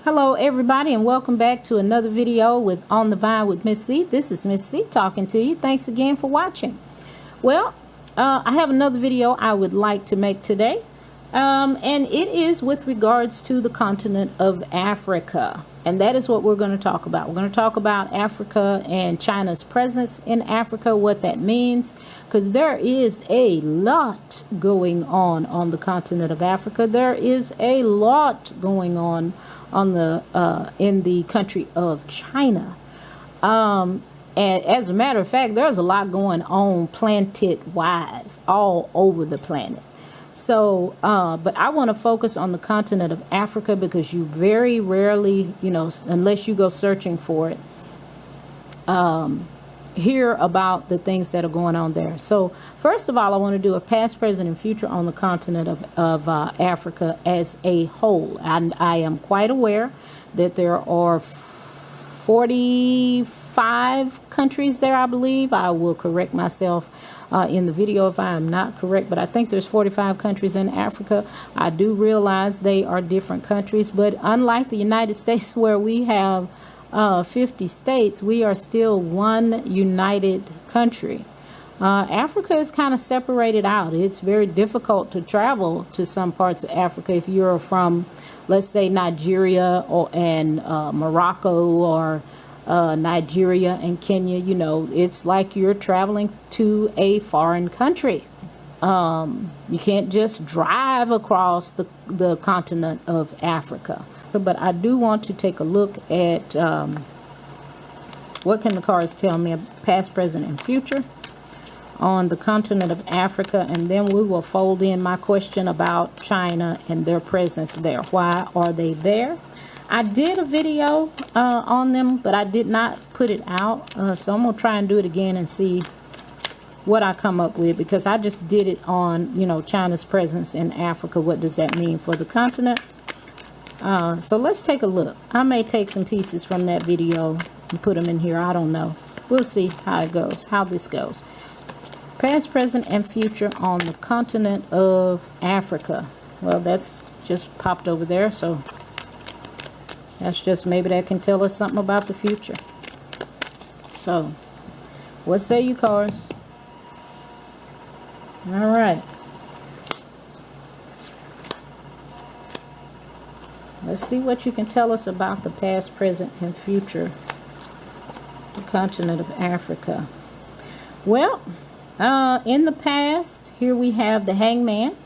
Hello everybody, and welcome back to another video with On the Vine with Miss C. This is Miss C talking to you. Thanks again for watching. Well, I have another video I would like to make today, and it is with regards to the continent of Africa, and that is what we're going to talk about. We're going to talk about Africa and China's presence in Africa, what that means, because there is a lot going on the continent of Africa. There is a lot going on the in the country of China, and as a matter of fact, there's a lot going on planet wise all over the planet. So but I want to focus on the continent of Africa because you very rarely, unless you go searching for it, hear about the things that are going on there. So first of all, I want to do a past, present, and future on the continent of Africa as a whole. And I am quite aware that there are 45 countries there, I believe. I will correct myself in the video if I am not correct, but I think there's 45 countries in Africa. I do realize they are different countries, but unlike the United States where we have 50 states, we are still one united country. Africa is kind of separated out. It's very difficult to travel to some parts of Africa if you're from, let's say, Nigeria and Morocco, or Nigeria and Kenya. It's like you're traveling to a foreign country. You can't just drive across the continent of Africa. But I do want to take a look at what can the cards tell me of past, present, and future on the continent of Africa, and then we will fold in my question about China and their presence there. Why are they there? I did a video on them, but I did not put it out, so I'm gonna try and do it again and see what I come up with, because I just did it on China's presence in Africa. What does that mean for the continent? So let's take a look. I may take some pieces from that video and put them in here. I don't know. We'll see how it goes, how this goes. Past, present, and future on the continent of Africa. Well, that's just popped over there, so that's just, maybe that can tell us something about the future. So, what say you, cards? All right. Let's see what you can tell us about the past, present, and future, the continent of Africa. Well, in the past, here we have the hangman.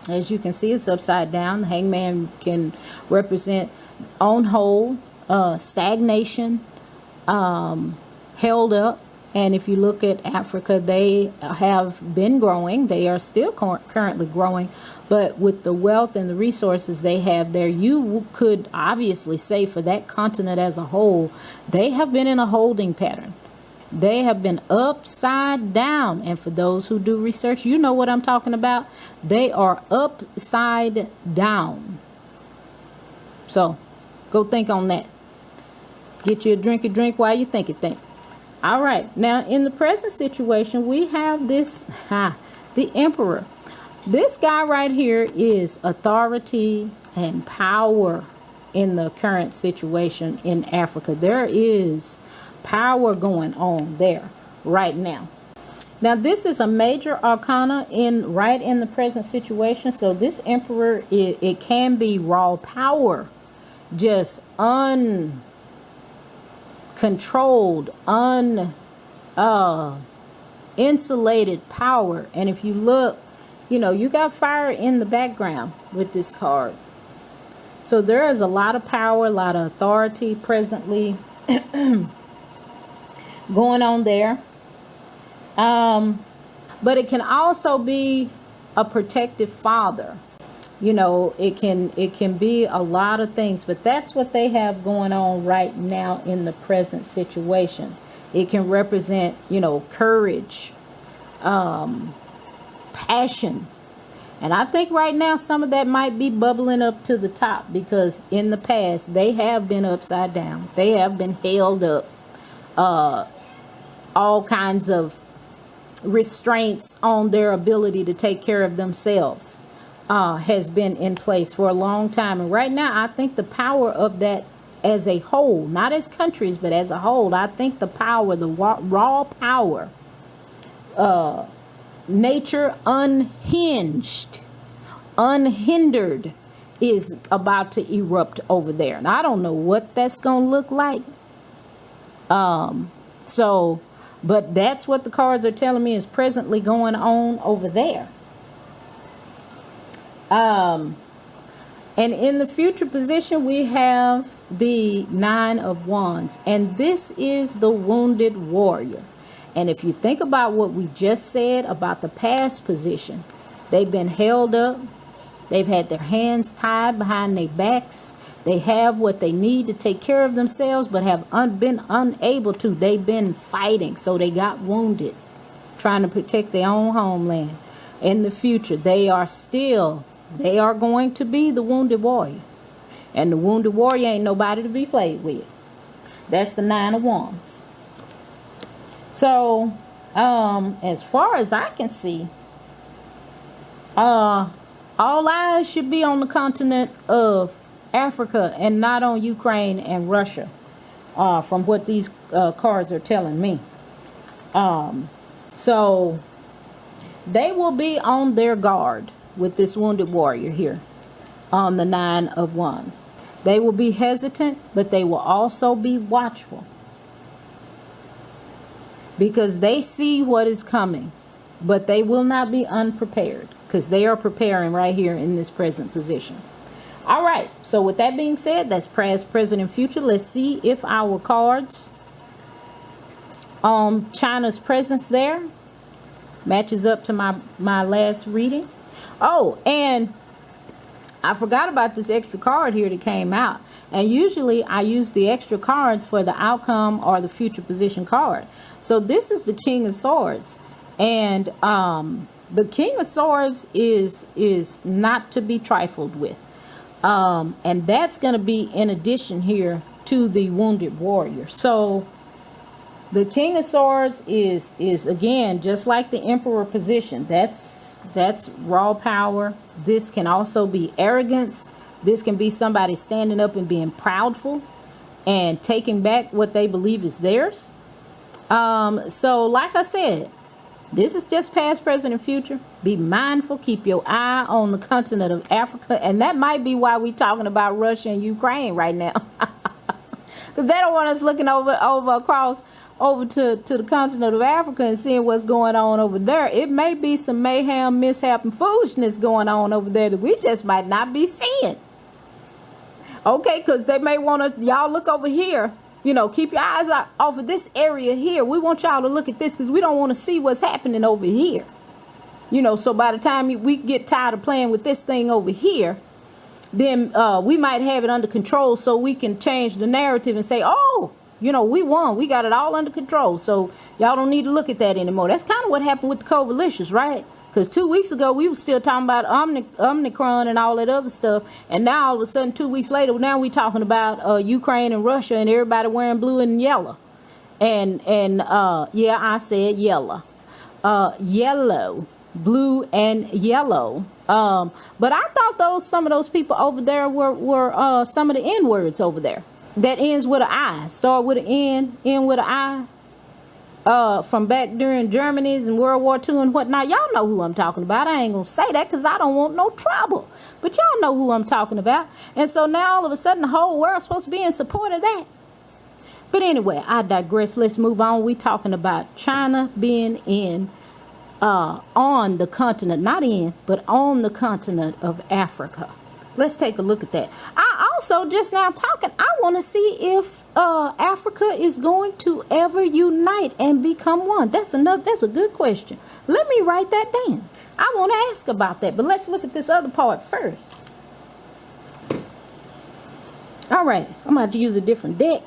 As you can see, it's upside down. The hangman can represent on hold, stagnation, held up. And if you look at Africa, they have been growing. They are still currently growing. But with the wealth and the resources they have there, you could obviously say for that continent as a whole, they have been in a holding pattern. They have been upside down. And for those who do research, you know what I'm talking about. They are upside down. So go think on that. Get you a drink while you think. All right. Now, in the present situation, we have this, the emperor. This guy right here is authority and power in the current situation in Africa. There is power going on there right now. Now, this is a major arcana right in the present situation. So this emperor, it can be raw power, just uncontrolled, insulated power. And if you look, you got fire in the background with this card. So there is a lot of power, a lot of authority presently going on there. But it can also be a protective father. It can be a lot of things, but that's what they have going on right now in the present situation. It can represent, courage, passion. And I think right now some of that might be bubbling up to the top, because in the past they have been upside down. They have been held up. All kinds of restraints on their ability to take care of themselves. has been in place for a long time. And right now, I think the power of that as a whole, not as countries, but as a whole, I think the power, the raw power, nature unhinged, unhindered, is about to erupt over there. And I don't know what that's going to look like. But that's what the cards are telling me is presently going on over there. And in the future position, we have the Nine of Wands. And this is the wounded warrior. And if you think about what we just said about the past position, they've been held up. They've had their hands tied behind their backs. They have what they need to take care of themselves, but have been unable to. They've been fighting, so they got wounded, trying to protect their own homeland. In the future, they are going to be the wounded warrior. And the wounded warrior ain't nobody to be played with. That's the Nine of Wands. So, as far as I can see, all eyes should be on the continent of Africa and not on Ukraine and Russia, from what these cards are telling me. So they will be on their guard with this wounded warrior here on the Nine of Wands. They will be hesitant, but they will also be watchful, because they see what is coming, but they will not be unprepared, because they are preparing right here in this present position. All right, so with that being said, that's past, present, and future. Let's see if our cards on China's presence there matches up to my last reading. Oh, and I forgot about this extra card here that came out. And usually I use the extra cards for the outcome or the future position card. So this is the King of Swords. And the King of Swords is not to be trifled with. And that's going to be in addition here to the wounded warrior. So the King of Swords is again, just like the Emperor position. That's raw power. This can also be arrogance. This can be somebody standing up and being proudful and taking back what they believe is theirs. So like I said, this is just past, present, and future. Be mindful. Keep your eye on the continent of Africa. And that might be why we're talking about Russia and Ukraine right now. Because they don't want us looking across to the continent of Africa and seeing what's going on over there. It may be some mayhem, mishap, and foolishness going on over there that we just might not be seeing. Okay, because they may want us, y'all look over here. You know, keep your eyes out off of this area here. We want y'all to look at this because we don't want to see what's happening over here. You know, so by the time we get tired of playing with this thing over here, then we might have it under control, so we can change the narrative and say, oh, you know, we won. We got it all under control. So y'all don't need to look at that anymore. That's kind of what happened with the coalitious, right? Because 2 weeks ago, we were still talking about Omicron and all that other stuff. And now, all of a sudden, 2 weeks later, now we're talking about Ukraine and Russia and everybody wearing blue and yellow. And yeah, I said yellow. Yellow. Blue and yellow. But I thought some of those people over there were some of the N words over there. That ends with an I. Start with an N, end with an I. From back during Germany's and World War II and whatnot. Y'all know who I'm talking about. I ain't gonna say that because I don't want no trouble. But y'all know who I'm talking about. And so now all of a sudden the whole world's supposed to be in support of that. But anyway, I digress. Let's move on. We talking about China being on the continent, not in, but on the continent of Africa. Let's take a look at that. I also just now talking, I want to see if Africa is going to ever unite and become one. That's a good question. Let me write that down. I want to ask about that, but let's look at this other part first. All right, I'm going to use a different deck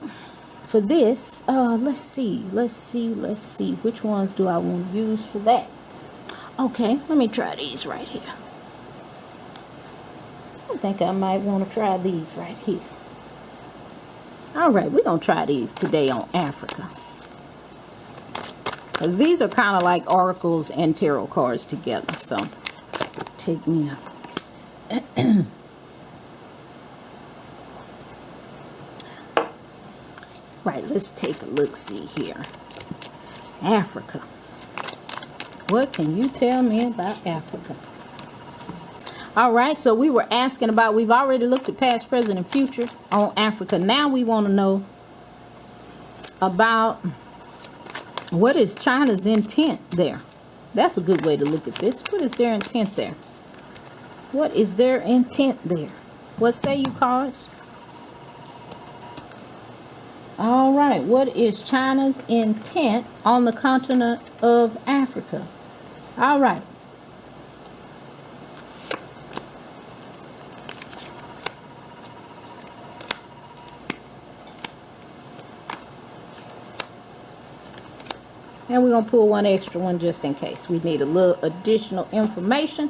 for this. Let's see. Which ones do I want to use for that? Okay, let me try these right here. I think I might want to try these right here. All right, we're going to try these today on Africa. Because these are kind of like oracles and tarot cards together. So, take me Right, let's take a look-see here. Africa. What can you tell me about Africa? All right, so we were asking about, we've already looked at past, present, and future on Africa. Now we want to know about what is China's intent there. That's a good way to look at this. What is their intent there? What is their intent there? What say you, cards? All right, what is China's intent on the continent of Africa? All right. And we're going to pull one extra one just in case. We need a little additional information.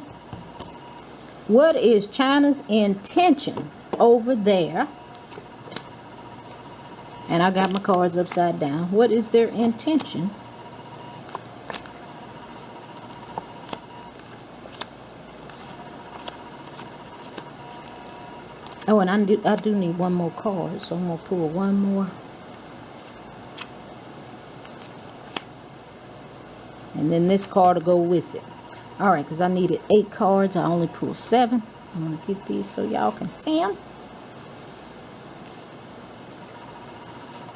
What is China's intention over there? And I got my cards upside down. What is their intention? Oh, and I do need one more card, so I'm going to pull one more. And then this card will go with it. All right, because I needed 8 cards. I only pulled 7. I'm going to get these so y'all can see them.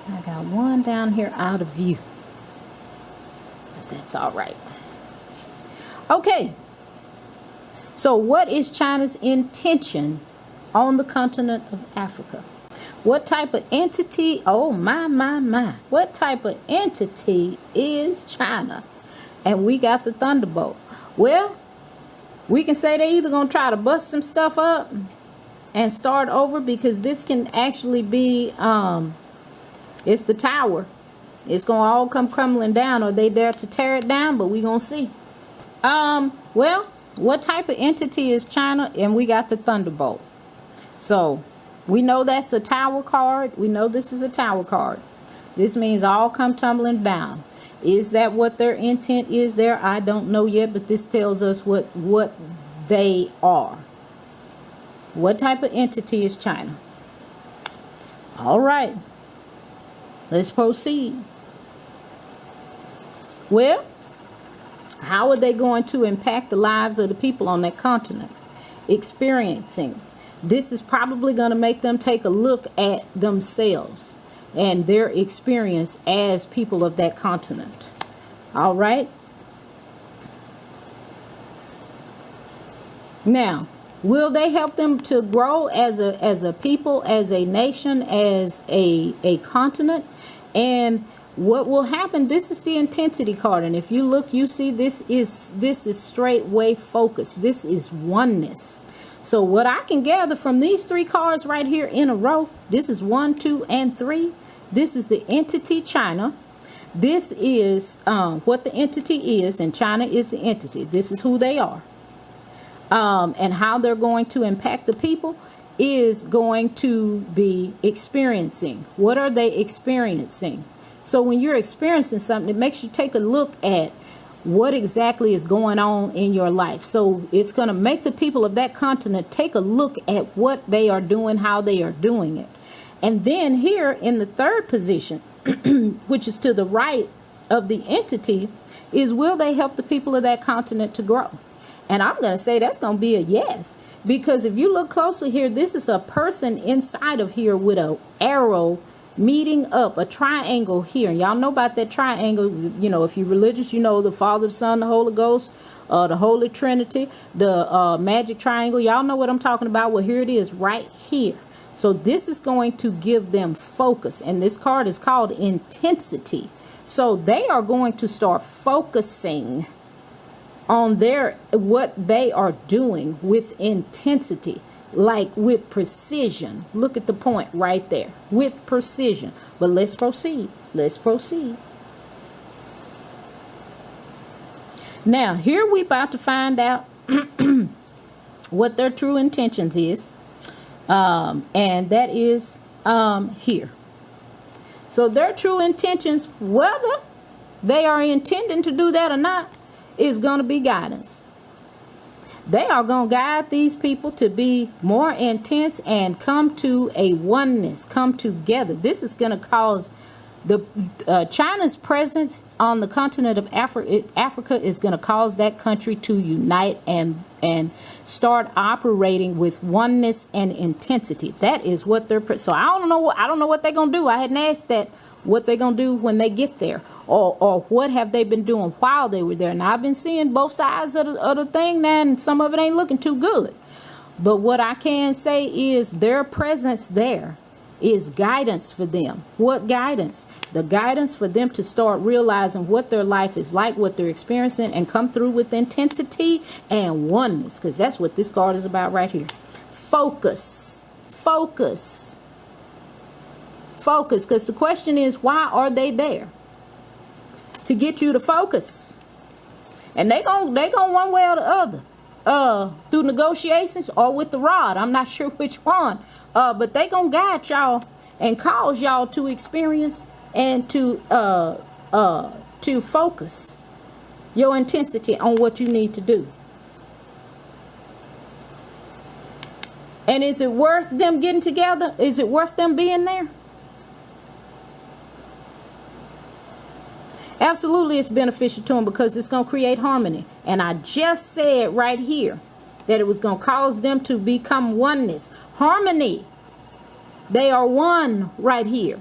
I got one down here out of view. But that's all right. Okay. So what is China's intention on the continent of Africa? What type of entity? Oh, my. What type of entity is China? And we got the Thunderbolt. Well, we can say they're either going to try to bust some stuff up and start over, because this can actually be, it's the tower. It's going to all come crumbling down, or they dare to tear it down, but we going to see. Well, what type of entity is China? And we got the Thunderbolt. So, we know that's a tower card. We know this is a tower card. This means all come tumbling down. Is that what their intent is there? I don't know yet, but this tells us what they are. What type of entity is China? All right. Let's proceed. Well, how are they going to impact the lives of the people on that continent? Experiencing. This is probably going to make them take a look at themselves and their experience as people of that continent. All right. Now, will they help them to grow as a people, as a nation, as a continent? And what will happen? This is the intensity card, and if you look, you see this is straight way focus. This is oneness. So what I can gather from these 3 cards right here in a row, this is 1, 2, and 3. This is the entity China. This is what the entity is, and China is the entity. This is who they are. And how they're going to impact the people is going to be experiencing. What are they experiencing? So when you're experiencing something, it makes you take a look at what exactly is going on in your life. So it's going to make the people of that continent take a look at what they are doing, how they are doing it. And then here in the 3rd position, which is to the right of the entity, is will they help the people of that continent to grow? And I'm going to say that's going to be a yes. Because if you look closely here, this is a person inside of here with an arrow meeting up, a triangle here. Y'all know about that triangle. You know, if you're religious, you know the Father, the Son, the Holy Ghost, the Holy Trinity, the magic triangle. Y'all know what I'm talking about. Well, here it is right here. So this is going to give them focus. And this card is called intensity. So they are going to start focusing on what they are doing with intensity, like with precision. Look at the point right there, with precision. But let's proceed. Let's proceed. Now, here we about to find out what their true intentions is. And that is here. So their true intentions, whether they are intending to do that or not, is going to be guidance. They are going to guide these people to be more intense and come to a oneness, come together. This is going to cause the China's presence on the continent of Africa is going to cause that country to unite and start operating with oneness and intensity. That is what they're. So I don't know what they're going to do. I hadn't asked that what they're going to do when they get there, or what have they been doing while they were there. Now I've been seeing both sides of the thing now, and some of it ain't looking too good. But what I can say is their presence there is guidance for them. What guidance? The guidance for them to start realizing what their life is like, what they're experiencing, and come through with intensity and oneness, because that's what this card is about right here. Focus. Focus. Focus. Because the question is, why are they there? To get you to focus. And they gon' one way or the other. Through negotiations or with the rod. I'm not sure which one. But they gonna guide y'all and cause y'all to experience and to focus your intensity on what you need to do. And is it worth them getting together? Is it worth them being there? Absolutely, it's beneficial to them because it's going to create harmony. And I just said right here that it was going to cause them to become oneness. Harmony. They are one right here.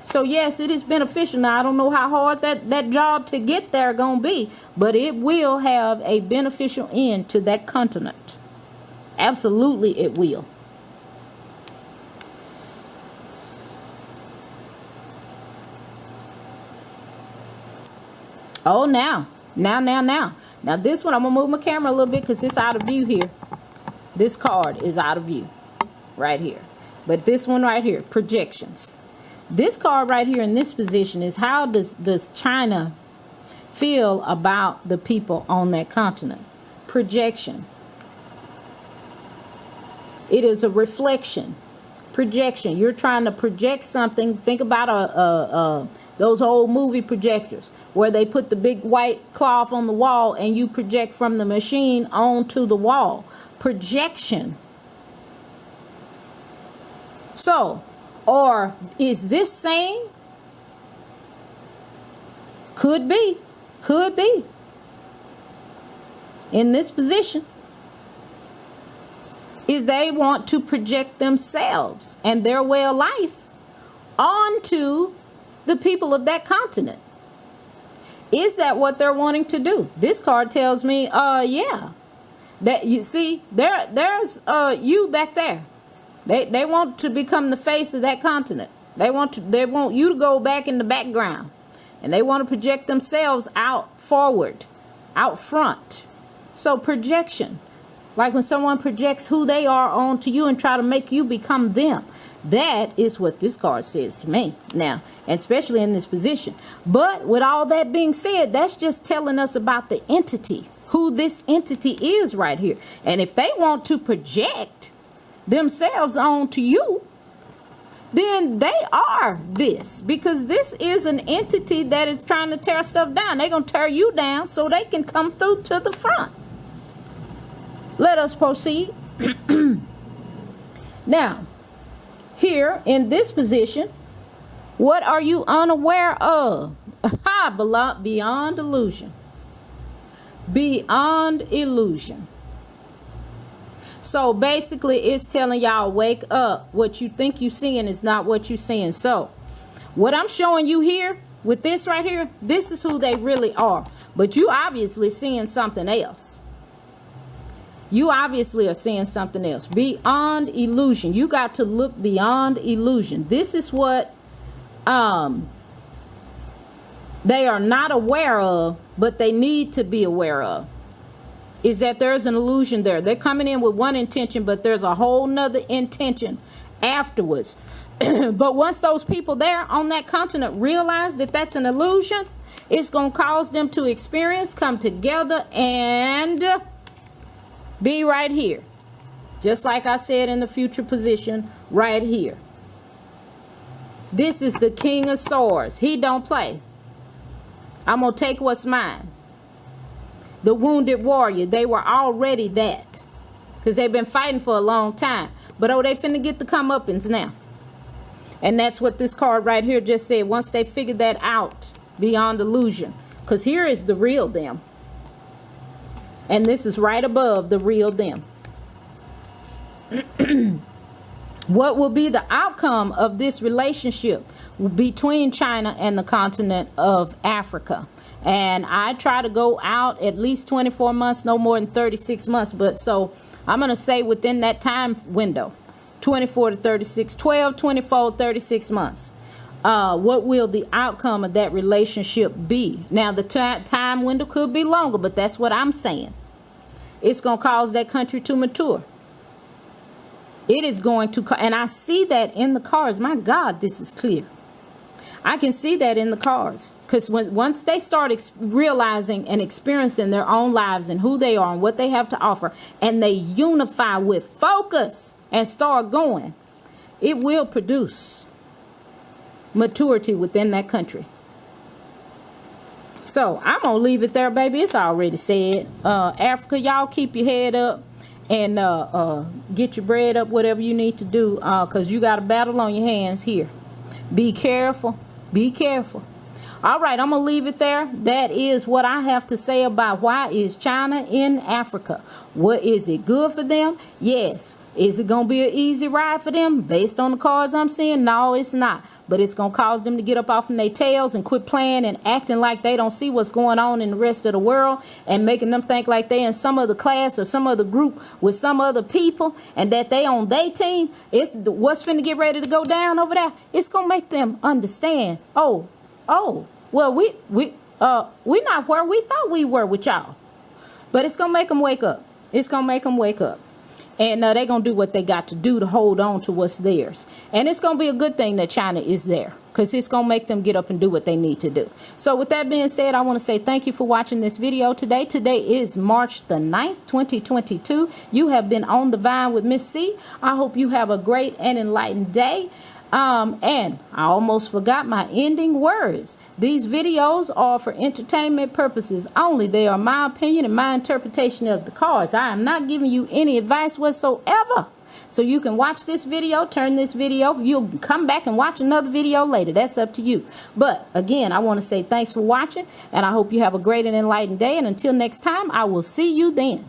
So yes, it is beneficial. Now I don't know how hard that job to get there going to be, but it will have a beneficial end to that continent. Absolutely it will. Oh, now this one, I'm gonna move my camera a little bit because it's out of view here. This card is out of view right here. But this one right here, projections. This card right here in this position is, how does China feel about the people on that continent? Projection. It is a reflection. Projection. You're trying to project something. Think about those old movie projectors where they put the big white cloth on the wall and you project from the machine onto the wall. Projection. So, or is this saying? Could be. Could be. In this position, is they want to project themselves and their way of life onto the people of that continent. Is that what they're wanting to do? This card tells me, yeah. That you see, there's you back there. They want to become the face of that continent. They want you to go back in the background. And they want to project themselves out forward, out front. So projection. Like when someone projects who they are onto you and try to make you become them. That is what this card says to me now, and especially in this position. But with all that being said, that's just telling us about the entity, who this entity is right here. And if they want to project themselves onto you, then they are this, because this is an entity that is trying to tear stuff down. They're going to tear you down so they can come through to the front. Let us proceed. Now, here in this position, what are you unaware of? Beyond illusion. Beyond illusion. So basically it's telling y'all, wake up. What you think you're seeing is not what you're seeing. So what I'm showing you here with this right here, this is who they really are. But you obviously seeing something else. You obviously are seeing something else. Beyond illusion. You got to look beyond illusion. This is what they are not aware of, but they need to be aware of. Is that there's an illusion there. They're coming in with one intention, but there's a whole nother intention afterwards. But once those people there on that continent realize that that's an illusion, it's going to cause them to experience, come together, and be right here. Just like I said in the future position right here. This is the King of Swords. He don't play. I'm going to take what's mine. the wounded warrior. They were already that, because they've been fighting for a long time. But oh, they finna get the comeuppance now. And that's what this card right here just said. Once they figure that out beyond illusion. Because here is the real them. And this is right above the real them. What will be the outcome of this relationship between China and the continent of Africa? And I try to go out at least 24 months, no more than 36 months. But so I'm going to say within that time window, 24 to 36, 12, 24, 36 months. What will the outcome of that relationship be? Now, the time window could be longer, but that's what I'm saying. It's going to cause that country to mature. It is going to, and I see that in the cards. My God, this is clear. I can see that in the cards. Because once they start realizing and experiencing their own lives and who they are and what they have to offer, and they unify with focus and start going, it will produce maturity within that country. So I'm going to leave it there, baby. It's already said. Africa, y'all keep your head up. And get your bread up, whatever you need to do, because you got a battle on your hands here. Be careful. Be careful. All right, I'm going to leave it there. That is what I have to say about why is China in Africa. What is it good for them? Yes. Is it going to be an easy ride for them based on the cards I'm seeing? No, it's not. But it's going to cause them to get up off of their tails and quit playing and acting like they don't see what's going on in the rest of the world, and making them think like they in some other class or some other group with some other people, and that they on their team. It's what's finna get ready to go down over there. It's going to make them understand, well, we're not where we thought we were with y'all. But it's going to make them wake up. It's going to make them wake up. And they're going to do what they got to do to hold on to what's theirs. And it's going to be a good thing that China is there, because it's going to make them get up and do what they need to do. So with that being said, I want to say thank you for watching this video today. Today is March the 9th, 2022. You have been on the Vine with Miss C. I hope you have a great and enlightened day. And I almost forgot my ending words. These videos are for entertainment purposes only. They are my opinion and my interpretation of the cards. I am not giving you any advice whatsoever. So you can watch this video, turn this video. You'll come back and watch another video later. That's up to you. But again, I want to say thanks for watching, and I hope you have a great and enlightened day. And until next time, I will see you then.